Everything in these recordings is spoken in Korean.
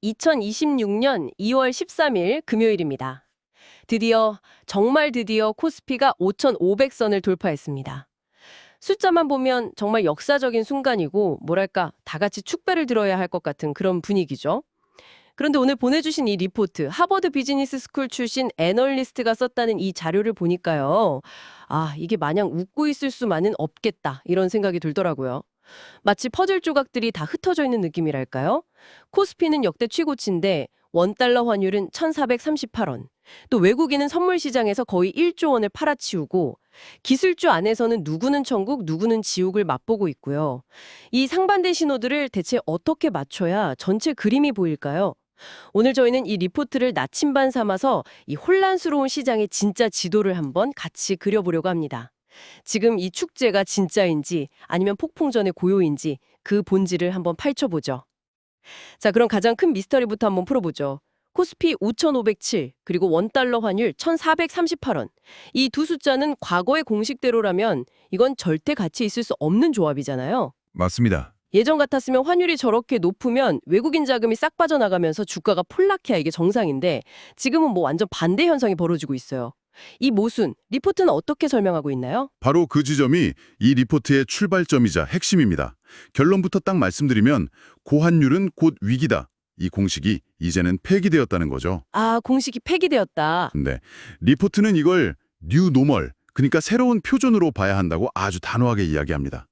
2026년 2월 13일 금요일입니다. 정말 드디어 코스피가 5,500선을 돌파했습니다. 숫자만 보면 정말 역사적인 순간이고 뭐랄까 다 같이 축배를 들어야 할 것 같은 그런 분위기죠. 그런데 오늘 보내주신 이 리포트, 하버드 비즈니스 스쿨 출신 애널리스트가 썼다는 이 자료를 보니까요. 이게 마냥 웃고 있을 수만은 없겠다 이런 생각이 들더라고요. 마치 퍼즐 조각들이 다 흩어져 있는 느낌이랄까요? 코스피는 역대 최고치인데 원달러 환율은 1,438원. 또 외국인은 선물 시장에서 거의 1조 원을 팔아치우고 기술주 안에서는 누구는 천국, 누구는 지옥을 맛보고 있고요. 이 상반된 신호들을 대체 어떻게 맞춰야 전체 그림이 보일까요? 오늘 저희는 이 리포트를 나침반 삼아서 이 혼란스러운 시장의 진짜 지도를 한번 같이 그려보려고 합니다. 지금 이 축제가 진짜인지 아니면 폭풍전의 고요인지 그 본질을 한번 파헤쳐보죠. 자, 그럼 가장 큰 미스터리부터 한번 풀어보죠. 코스피 5,507, 그리고 원달러 환율 1,438원. 이 두 숫자는 과거의 공식대로라면 이건 절대 같이 있을 수 없는 조합이잖아요. 맞습니다. 예전 같았으면 환율이 저렇게 높으면 외국인 자금이 싹 빠져나가면서 주가가 폭락해야 이게 정상인데 지금은 뭐 완전 반대 현상이 벌어지고 있어요. 이 모순, 리포트는 어떻게 설명하고 있나요? 바로 그 지점이 이 리포트의 출발점이자 핵심입니다. 결론부터 딱 말씀드리면 고환율은 곧 위기다. 이 공식이 이제는 폐기되었다는 거죠. 공식이 폐기되었다. 네, 리포트는 이걸 뉴 노멀, 그러니까 새로운 표준으로 봐야 한다고 아주 단호하게 이야기합니다.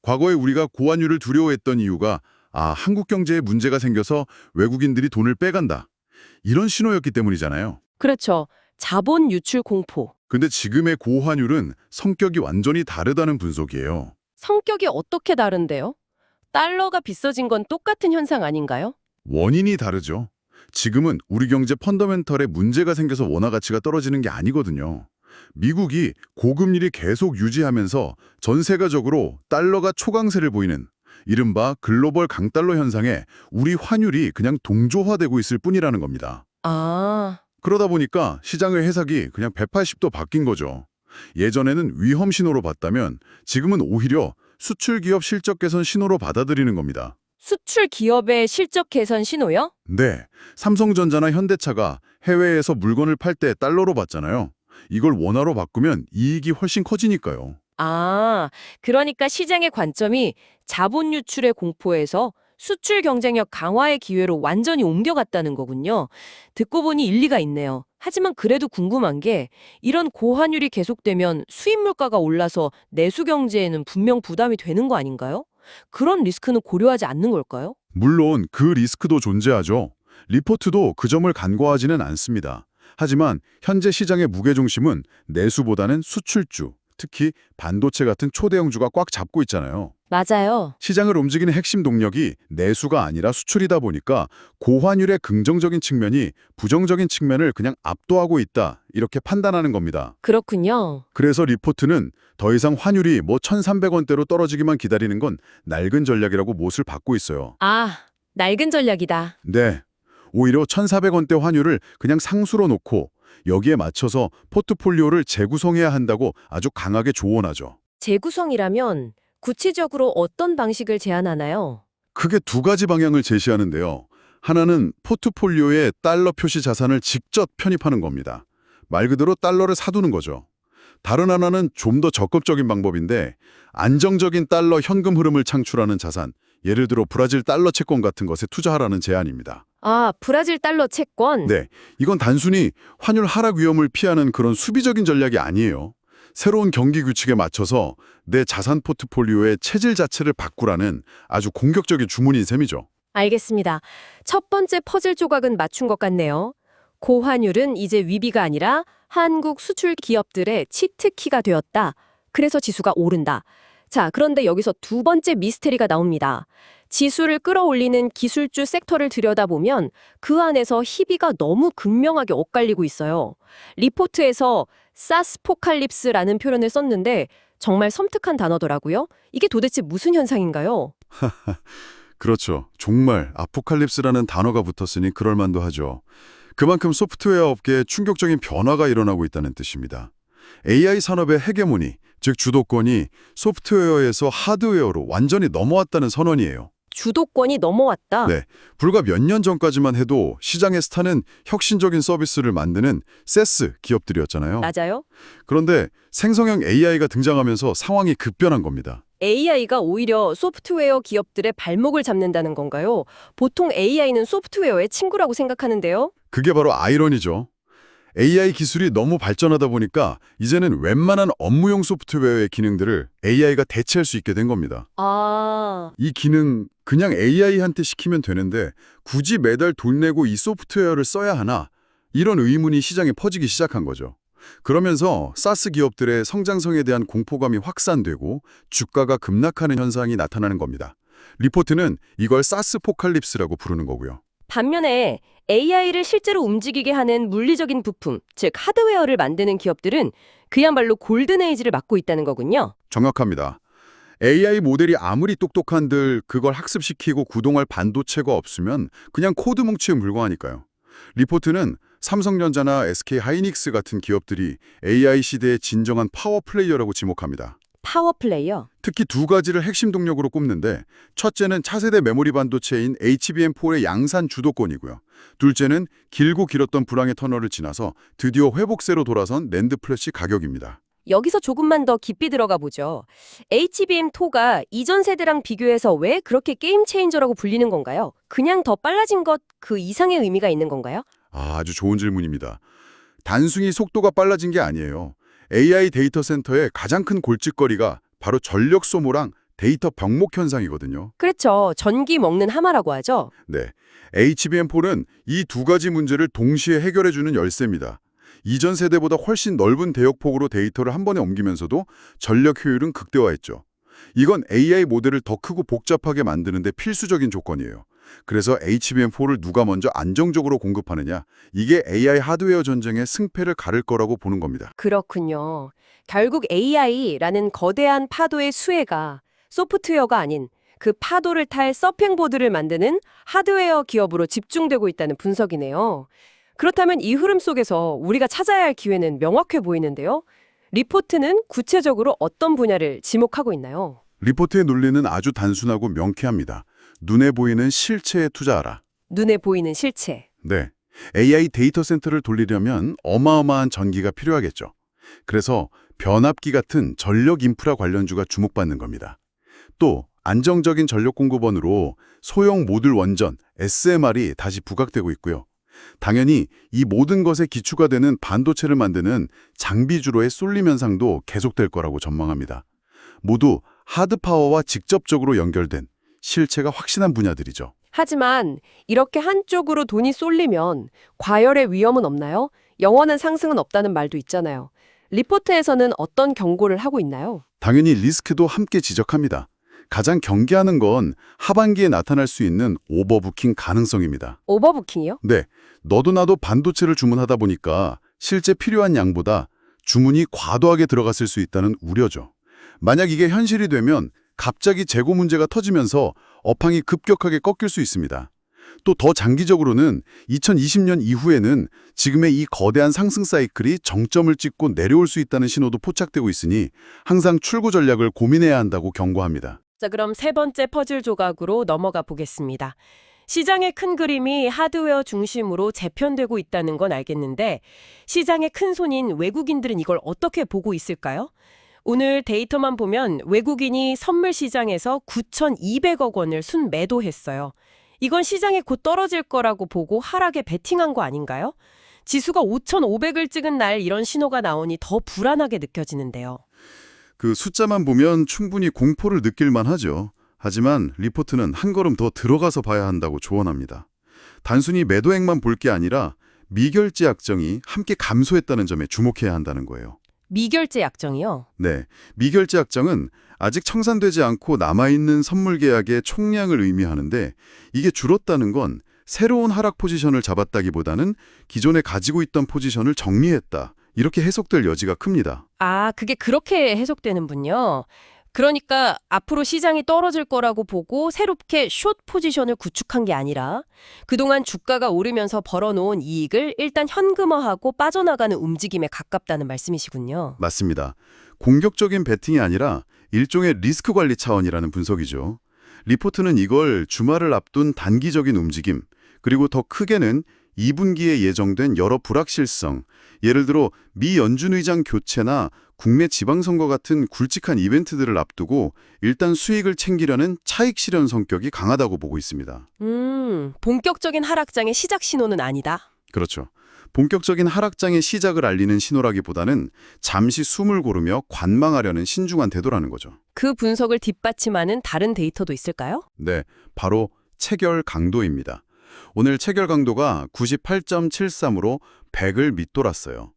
과거에 우리가 고환율을 두려워했던 이유가 한국 경제에 문제가 생겨서 외국인들이 돈을 빼간다. 이런 신호였기 때문이잖아요. 그렇죠. 자본 유출 공포. 근데 지금의 고환율은 성격이 완전히 다르다는 분석이에요. 성격이 어떻게 다른데요? 달러가 비싸진 건 똑같은 현상 아닌가요? 원인이 다르죠. 지금은 우리 경제 펀더멘털에 문제가 생겨서 원화 가치가 떨어지는 게 아니거든요. 미국이 고금리를 계속 유지하면서 전 세계적으로 달러가 초강세를 보이는 이른바 글로벌 강달러 현상에 우리 환율이 그냥 동조화되고 있을 뿐이라는 겁니다. 그러다 보니까 시장의 해석이 그냥 180도 바뀐 거죠. 예전에는 위험 신호로 봤다면 지금은 오히려 수출 기업 실적 개선 신호로 받아들이는 겁니다. 수출 기업의 실적 개선 신호요? 네, 삼성전자나 현대차가 해외에서 물건을 팔 때 달러로 받잖아요. 이걸 원화로 바꾸면 이익이 훨씬 커지니까요. 그러니까 시장의 관점이 자본 유출의 공포에서 수출 경쟁력 강화의 기회로 완전히 옮겨갔다는 거군요. 듣고 보니 일리가 있네요. 하지만 그래도 궁금한 게 이런 고환율이 계속되면 수입 물가가 올라서 내수 경제에는 분명 부담이 되는 거 아닌가요? 그런 리스크는 고려하지 않는 걸까요? 물론 그 리스크도 존재하죠. 리포트도 그 점을 간과하지는 않습니다. 하지만 현재 시장의 무게중심은 내수보다는 수출주, 특히 반도체 같은 초대형주가 꽉 잡고 있잖아요. 맞아요. 시장을 움직이는 핵심 동력이 내수가 아니라 수출이다 보니까 고환율의 긍정적인 측면이 부정적인 측면을 그냥 압도하고 있다, 이렇게 판단하는 겁니다. 그렇군요. 그래서 리포트는 더 이상 환율이 1,300원대로 떨어지기만 기다리는 건 낡은 전략이라고 못을 받고 있어요. 낡은 전략이다. 네, 오히려 1,400원대 환율을 그냥 상수로 놓고 여기에 맞춰서 포트폴리오를 재구성해야 한다고 아주 강하게 조언하죠. 재구성이라면 구체적으로 어떤 방식을 제안하나요? 크게 두 가지 방향을 제시하는데요. 하나는 포트폴리오에 달러 표시 자산을 직접 편입하는 겁니다. 말 그대로 달러를 사두는 거죠. 다른 하나는 좀 더 적극적인 방법인데 안정적인 달러 현금 흐름을 창출하는 자산, 예를 들어 브라질 달러 채권 같은 것에 투자하라는 제안입니다. 브라질 달러 채권? 네, 이건 단순히 환율 하락 위험을 피하는 그런 수비적인 전략이 아니에요. 새로운 경기 규칙에 맞춰서 내 자산 포트폴리오의 체질 자체를 바꾸라는 아주 공격적인 주문인 셈이죠. 알겠습니다. 첫 번째 퍼즐 조각은 맞춘 것 같네요. 고환율은 이제 위비가 아니라 한국 수출 기업들의 치트키가 되었다. 그래서 지수가 오른다. 자, 그런데 여기서 두 번째 미스테리가 나옵니다. 지수를 끌어올리는 기술주 섹터를 들여다보면 그 안에서 희비가 너무 극명하게 엇갈리고 있어요. 리포트에서 사스포칼립스라는 표현을 썼는데 정말 섬뜩한 단어더라고요. 이게 도대체 무슨 현상인가요? 그렇죠. 정말 아포칼립스라는 단어가 붙었으니 그럴만도 하죠. 그만큼 소프트웨어 업계에 충격적인 변화가 일어나고 있다는 뜻입니다. AI 산업의 헤게모니, 즉 주도권이 소프트웨어에서 하드웨어로 완전히 넘어왔다는 선언이에요. 주도권이 넘어왔다. 네, 불과 몇 년 전까지만 해도 시장의 스타는 혁신적인 서비스를 만드는 세스 기업들이었잖아요. 맞아요. 그런데 생성형 AI가 등장하면서 상황이 급변한 겁니다. AI가 오히려 소프트웨어 기업들의 발목을 잡는다는 건가요? 보통 AI는 소프트웨어의 친구라고 생각하는데요. 그게 바로 아이러니죠. AI 기술이 너무 발전하다 보니까 이제는 웬만한 업무용 소프트웨어의 기능들을 AI가 대체할 수 있게 된 겁니다. 아, 이 기능 그냥 AI한테 시키면 되는데 굳이 매달 돈 내고 이 소프트웨어를 써야 하나? 이런 의문이 시장에 퍼지기 시작한 거죠. 그러면서 사스 기업들의 성장성에 대한 공포감이 확산되고 주가가 급락하는 현상이 나타나는 겁니다. 리포트는 이걸 사스 포칼립스라고 부르는 거고요. 반면에 AI를 실제로 움직이게 하는 물리적인 부품, 즉 하드웨어를 만드는 기업들은 그야말로 골든에이지를 맞고 있다는 거군요. 정확합니다. AI 모델이 아무리 똑똑한들 그걸 학습시키고 구동할 반도체가 없으면 그냥 코드 뭉치에 불과하니까요. 리포트는 삼성전자나 SK 하이닉스 같은 기업들이 AI 시대의 진정한 파워 플레이어라고 지목합니다. 파워 플레이어. 특히 두 가지를 핵심 동력으로 꼽는데 첫째는 차세대 메모리 반도체인 HBM4의 양산 주도권이고요. 둘째는 길고 길었던 불황의 터널을 지나서 드디어 회복세로 돌아선 낸드 플래시 가격입니다. 여기서 조금만 더 깊이 들어가 보죠. HBM4가 이전 세대랑 비교해서 왜 그렇게 게임 체인저라고 불리는 건가요? 그냥 더 빨라진 것 그 이상의 의미가 있는 건가요? 아주 좋은 질문입니다. 단순히 속도가 빨라진 게 아니에요. AI 데이터 센터의 가장 큰 골칫거리가 바로 전력 소모랑 데이터 병목 현상이거든요. 그렇죠. 전기 먹는 하마라고 하죠. 네, HBM4는 이 두 가지 문제를 동시에 해결해주는 열쇠입니다. 이전 세대보다 훨씬 넓은 대역폭으로 데이터를 한 번에 옮기면서도 전력 효율은 극대화했죠. 이건 AI 모델을 더 크고 복잡하게 만드는 데 필수적인 조건이에요. 그래서 HBM4를 누가 먼저 안정적으로 공급하느냐, 이게 AI 하드웨어 전쟁의 승패를 가를 거라고 보는 겁니다. 그렇군요. 결국 AI라는 거대한 파도의 수혜가 소프트웨어가 아닌 그 파도를 탈 서핑보드를 만드는 하드웨어 기업으로 집중되고 있다는 분석이네요. 그렇다면 이 흐름 속에서 우리가 찾아야 할 기회는 명확해 보이는데요. 리포트는 구체적으로 어떤 분야를 지목하고 있나요? 리포트의 논리는 아주 단순하고 명쾌합니다. 눈에 보이는 실체에 투자하라. 눈에 보이는 실체. 네, AI 데이터 센터를 돌리려면 어마어마한 전기가 필요하겠죠. 그래서 변압기 같은 전력 인프라 관련주가 주목받는 겁니다. 또 안정적인 전력 공급원으로 소형 모듈 원전, SMR이 다시 부각되고 있고요. 당연히 이 모든 것의 기초가 되는 반도체를 만드는 장비주로의 쏠림 현상도 계속될 거라고 전망합니다. 모두 하드파워와 직접적으로 연결된 실체가 확신한 분야들이죠. 하지만 이렇게 한쪽으로 돈이 쏠리면 과열의 위험은 없나요? 영원한 상승은 없다는 말도 있잖아요. 리포트에서는 어떤 경고를 하고 있나요? 당연히 리스크도 함께 지적합니다. 가장 경계하는 건 하반기에 나타날 수 있는 오버부킹 가능성입니다. 오버부킹이요? 네, 너도 나도 반도체를 주문하다 보니까 실제 필요한 양보다 주문이 과도하게 들어갔을 수 있다는 우려죠. 만약 이게 현실이 되면 갑자기 재고 문제가 터지면서 업황이 급격하게 꺾일 수 있습니다. 또 더 장기적으로는 2020년 이후에는 지금의 이 거대한 상승 사이클이 정점을 찍고 내려올 수 있다는 신호도 포착되고 있으니 항상 출구 전략을 고민해야 한다고 경고합니다. 자, 그럼 세 번째 퍼즐 조각으로 넘어가 보겠습니다. 시장의 큰 그림이 하드웨어 중심으로 재편되고 있다는 건 알겠는데 시장의 큰 손인 외국인들은 이걸 어떻게 보고 있을까요? 오늘 데이터만 보면 외국인이 선물 시장에서 9,200억 원을 순매도했어요. 이건 시장이 곧 떨어질 거라고 보고 하락에 베팅한 거 아닌가요? 지수가 5,500을 찍은 날 이런 신호가 나오니 더 불안하게 느껴지는데요. 그 숫자만 보면 충분히 공포를 느낄만 하죠. 하지만 리포트는 한 걸음 더 들어가서 봐야 한다고 조언합니다. 단순히 매도액만 볼 게 아니라 미결제 약정이 함께 감소했다는 점에 주목해야 한다는 거예요. 미결제 약정이요? 네, 미결제 약정은 아직 청산되지 않고 남아있는 선물 계약의 총량을 의미하는데 이게 줄었다는 건 새로운 하락 포지션을 잡았다기보다는 기존에 가지고 있던 포지션을 정리했다. 이렇게 해석될 여지가 큽니다. 아, 그게 그렇게 해석되는군요. 그러니까 앞으로 시장이 떨어질 거라고 보고 새롭게 숏 포지션을 구축한 게 아니라 그동안 주가가 오르면서 벌어놓은 이익을 일단 현금화하고 빠져나가는 움직임에 가깝다는 말씀이시군요. 맞습니다. 공격적인 베팅이 아니라 일종의 리스크 관리 차원이라는 분석이죠. 리포트는 이걸 주말을 앞둔 단기적인 움직임, 그리고 더 크게는 2분기에 예정된 여러 불확실성, 예를 들어 미 연준 의장 교체나 국내 지방선거 같은 굵직한 이벤트들을 앞두고 일단 수익을 챙기려는 차익 실현 성격이 강하다고 보고 있습니다. 본격적인 하락장의 시작 신호는 아니다. 그렇죠. 본격적인 하락장의 시작을 알리는 신호라기보다는 잠시 숨을 고르며 관망하려는 신중한 태도라는 거죠. 그 분석을 뒷받침하는 다른 데이터도 있을까요? 네, 바로 체결 강도입니다. 오늘 체결 강도가 98.73으로 100을 밑돌았어요.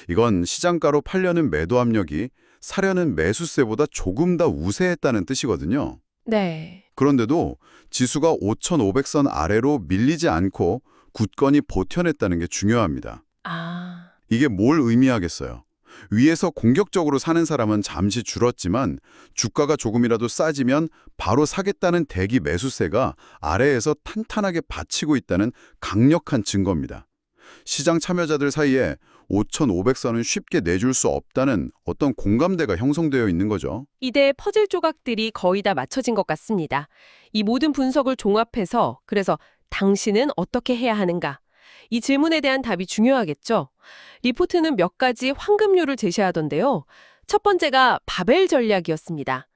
이건 시장가로 팔려는 매도 압력이 사려는 매수세보다 조금 더 우세했다는 뜻이거든요. 네. 그런데도 지수가 5,500선 아래로 밀리지 않고 굳건히 버텨냈다는 게 중요합니다. 아, 이게 뭘 의미하겠어요? 위에서 공격적으로 사는 사람은 잠시 줄었지만 주가가 조금이라도 싸지면 바로 사겠다는 대기 매수세가 아래에서 탄탄하게 받치고 있다는 강력한 증거입니다. 시장 참여자들 사이에 5,500선은 쉽게 내줄 수 없다는 어떤 공감대가 형성되어 있는 거죠. 이대 퍼즐 조각들이 거의 다 맞춰진 것 같습니다. 이 모든 분석을 종합해서 그래서 당신은 어떻게 해야 하는가? 이 질문에 대한 답이 중요하겠죠. 리포트는 몇 가지 황금률을 제시하던데요. 첫 번째가 바벨 전략이었습니다.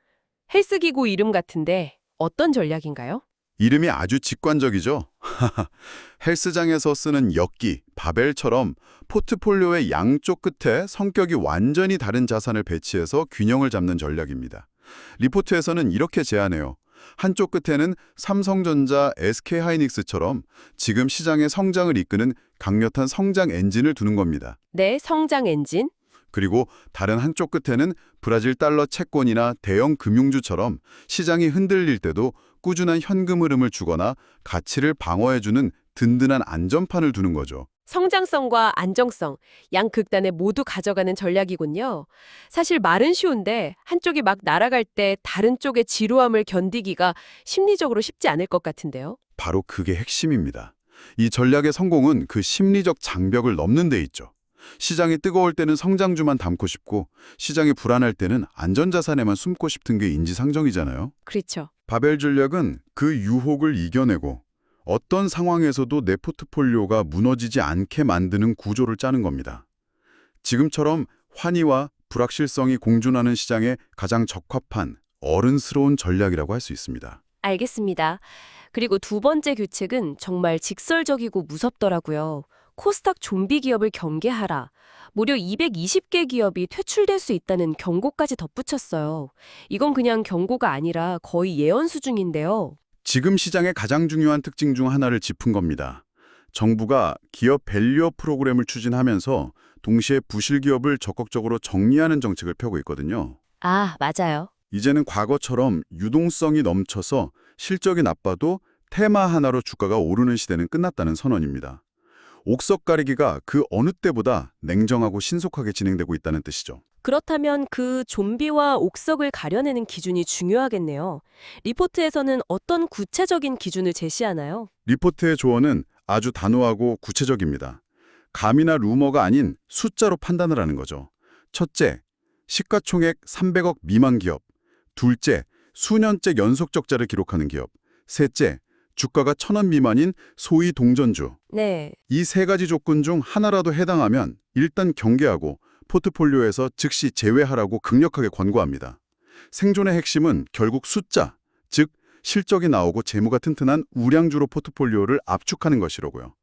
헬스기구 이름 같은데 어떤 전략인가요? 이름이 아주 직관적이죠. 헬스장에서 쓰는 역기, 바벨처럼 포트폴리오의 양쪽 끝에 성격이 완전히 다른 자산을 배치해서 균형을 잡는 전략입니다. 리포트에서는 이렇게 제안해요. 한쪽 끝에는 삼성전자, SK하이닉스처럼 지금 시장의 성장을 이끄는 강력한 성장 엔진을 두는 겁니다. 네, 성장 엔진. 그리고 다른 한쪽 끝에는 브라질 달러 채권이나 대형 금융주처럼 시장이 흔들릴 때도 꾸준한 현금 흐름을 주거나 가치를 방어해주는 든든한 안전판을 두는 거죠. 성장성과 안정성, 양 극단에 모두 가져가는 전략이군요. 사실 말은 쉬운데 한쪽이 막 날아갈 때 다른 쪽의 지루함을 견디기가 심리적으로 쉽지 않을 것 같은데요. 바로 그게 핵심입니다. 이 전략의 성공은 그 심리적 장벽을 넘는 데 있죠. 시장이 뜨거울 때는 성장주만 담고 싶고 시장이 불안할 때는 안전자산에만 숨고 싶은 게 인지상정이잖아요. 그렇죠. 바벨 전략은 그 유혹을 이겨내고 어떤 상황에서도 내 포트폴리오가 무너지지 않게 만드는 구조를 짜는 겁니다. 지금처럼 환희와 불확실성이 공존하는 시장에 가장 적합한 어른스러운 전략이라고 할 수 있습니다. 알겠습니다. 그리고 두 번째 규칙은 정말 직설적이고 무섭더라고요. 코스닥 좀비 기업을 경계하라. 무려 220개 기업이 퇴출될 수 있다는 경고까지 덧붙였어요. 이건 그냥 경고가 아니라 거의 예언 수준인데요. 지금 시장의 가장 중요한 특징 중 하나를 짚은 겁니다. 정부가 기업 밸류업 프로그램을 추진하면서 동시에 부실 기업을 적극적으로 정리하는 정책을 펴고 있거든요. 아, 맞아요. 이제는 과거처럼 유동성이 넘쳐서 실적이 나빠도 테마 하나로 주가가 오르는 시대는 끝났다는 선언입니다. 옥석 가리기가 그 어느 때보다 냉정하고 신속하게 진행되고 있다는 뜻이죠. 그렇다면 그 좀비와 옥석을 가려내는 기준이 중요하겠네요. 리포트에서는 어떤 구체적인 기준을 제시하나요? 리포트의 조언은 아주 단호하고 구체적입니다. 감이나 루머가 아닌 숫자로 판단을 하는 거죠. 첫째, 시가총액 300억 미만 기업. 둘째, 수년째 연속 적자를 기록하는 기업. 셋째, 주가가 1,000원 미만인 소위 동전주. 네. 이 세 가지 조건 중 하나라도 해당하면 일단 경계하고 포트폴리오에서 즉시 제외하라고 강력하게 권고합니다. 생존의 핵심은 결국 숫자, 즉 실적이 나오고 재무가 튼튼한 우량주로 포트폴리오를 압축하는 것이로고요.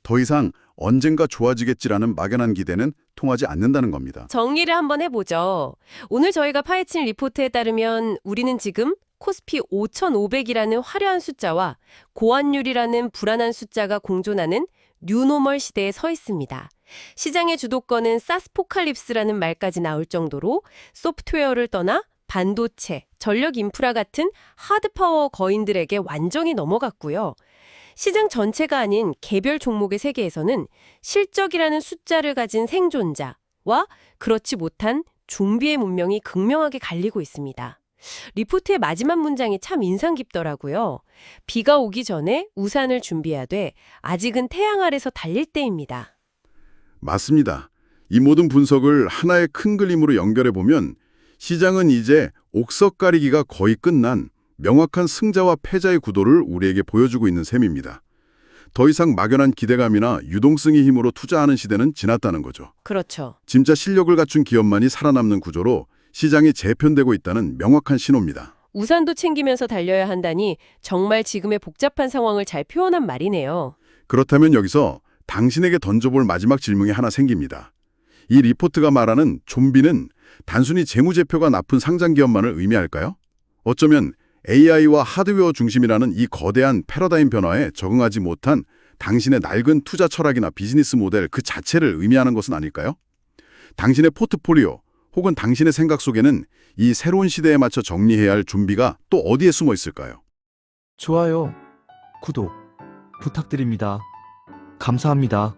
더 이상 언젠가 좋아지겠지라는 막연한 기대는 통하지 않는다는 겁니다. 정리를 한번 해보죠. 오늘 저희가 파헤친 리포트에 따르면 우리는 지금 코스피 5,500이라는 화려한 숫자와 고환율이라는 불안한 숫자가 공존하는 뉴노멀 시대에 서 있습니다. 시장의 주도권은 사스포칼립스라는 말까지 나올 정도로 소프트웨어를 떠나 반도체, 전력 인프라 같은 하드파워 거인들에게 완전히 넘어갔고요. 시장 전체가 아닌 개별 종목의 세계에서는 실적이라는 숫자를 가진 생존자와 그렇지 못한 좀비의 문명이 극명하게 갈리고 있습니다. 리포트의 마지막 문장이 참 인상 깊더라고요. 비가 오기 전에 우산을 준비하되 아직은 태양 아래서 달릴 때입니다. 맞습니다. 이 모든 분석을 하나의 큰 그림으로 연결해 보면 시장은 이제 옥석 가리기가 거의 끝난 명확한 승자와 패자의 구도를 우리에게 보여주고 있는 셈입니다. 더 이상 막연한 기대감이나 유동성의 힘으로 투자하는 시대는 지났다는 거죠. 그렇죠. 진짜 실력을 갖춘 기업만이 살아남는 구조로 시장이 재편되고 있다는 명확한 신호입니다. 우산도 챙기면서 달려야 한다니 정말 지금의 복잡한 상황을 잘 표현한 말이네요. 그렇다면 여기서 당신에게 던져볼 마지막 질문이 하나 생깁니다. 이 리포트가 말하는 좀비는 단순히 재무제표가 나쁜 상장기업만을 의미할까요? 어쩌면 AI와 하드웨어 중심이라는 이 거대한 패러다임 변화에 적응하지 못한 당신의 낡은 투자 철학이나 비즈니스 모델 그 자체를 의미하는 것은 아닐까요? 당신의 포트폴리오 혹은 당신의 생각 속에는 이 새로운 시대에 맞춰 정리해야 할 좀비가 또 어디에 숨어 있을까요? 좋아요, 구독 부탁드립니다. 감사합니다.